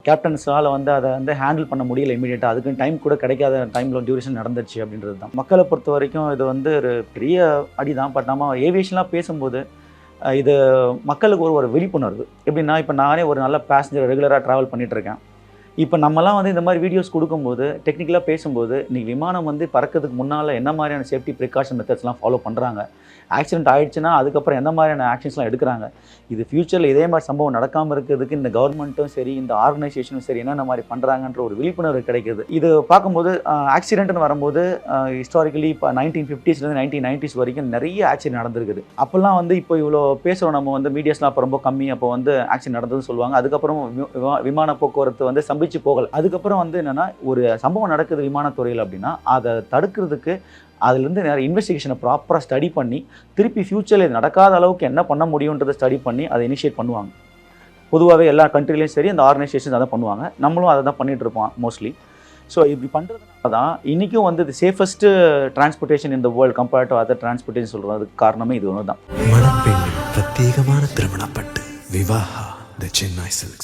கேப்டன்ஸால் வந்து அதை வந்து ஹேண்டில் பண்ண முடியல இமீடியட்டாக. அதுக்கு டைம் கூட கிடைக்காத டைமில் டியூரேஷன் நடந்துச்சு அப்படின்றது தான். மக்களை பொறுத்த வரைக்கும் இது வந்து ஒரு பெரிய அடி தான். பட் நம்ம ஏவியேஷன்லாம் பேசும்போது இது மக்களுக்கு ஒரு விழிப்புணர்வு. எப்படின்னா, இப்போ நானே ஒரு நல்ல பேசஞ்சர் ரெகுலராக ட்ராவல் பண்ணிகிட்ருக்கேன். இப்போ நம்மலாம் வந்து இந்த மாதிரி வீடியோஸ் கொடுக்கும்போது, டெக்னிக்கலாக பேசும்போது, இன்றைக்கி விமானம் வந்து பறக்கிறதுக்கு முன்னால் என்ன மாதிரியான சேஃப்டி ப்ரிகாஷன் மெத்தட்ஸ்லாம் ஃபாலோ பண்ணுறாங்க, ஆக்சிடென்ட் ஆகிடுச்சுன்னா அதுக்கப்புறம் எந்த மாதிரியான ஆக்ஷன்ஸ்லாம் எடுக்கிறாங்க, இது ஃப்யூச்சரில் இதே மாதிரி சம்பவம் நடக்காமல் இருக்கிறதுக்கு இந்த கவர்மெண்ட்டும் சரி, இந்த ஆர்கனைசேஷனும் சரி என்னென்ன மாதிரி பண்ணுறாங்கன்ற ஒரு விழிப்புணர்வு கிடைக்குது. இது பார்க்கும்போது ஆக்சிடென்ட்னு வரும்போது ஹிஸ்டாரிக்கலி இப்போ 1950ஸ்லேருந்து 1990s வரைக்கும் நிறைய ஆக்சிடென்ட் நடந்திருக்குது. அப்போல்லாம் வந்து இப்போ இவ்வளோ பேசுகிறோம் நம்ம வந்து மீடியாஸ்லாம் அப்போ ரொம்ப கம்மி. அப்போ வந்து ஆக்சிடென்ட் நடந்ததுன்னு சொல்லுவாங்க. அதுக்கப்புறம் விமான போக்குவரத்து வந்து சம்பிச்சு போகல. அதுக்கப்புறம் வந்து என்னென்னா, ஒரு சம்பவம் நடக்குது விமானத்துறையில் அப்படின்னா அதை தடுக்கிறதுக்கு அதுலேருந்து நிறைய இன்வெஸ்டிகேஷனை ப்ராப்பராக ஸ்டடி பண்ணி திருப்பி ஃப்யூச்சரில் இது நடக்காத அளவுக்கு என்ன பண்ண முடியுன்றதை ஸ்டடி பண்ணி அதை இனிஷியேட் பண்ணுவாங்க. பொதுவாகவே எல்லா கண்ட்ரிலையும் சரி அந்த ஆர்கனைசேஷன்ஸ் அதை பண்ணுவாங்க. நம்மளும் அதை தான் பண்ணிகிட்ருப்போம் மோஸ்ட்லி. ஸோ இப்படி பண்ணுறதுனால தான் இன்றைக்கும் வந்து the safest transportation in the world compared to other transportation சொல்கிறதுக்கு காரணமே இது ஒன்று தான். மணப்பெண்ணின் பிரத்யேகமான திருமணப்பட்டு விவாஹா தி சென்னை சில்க்ஸ்.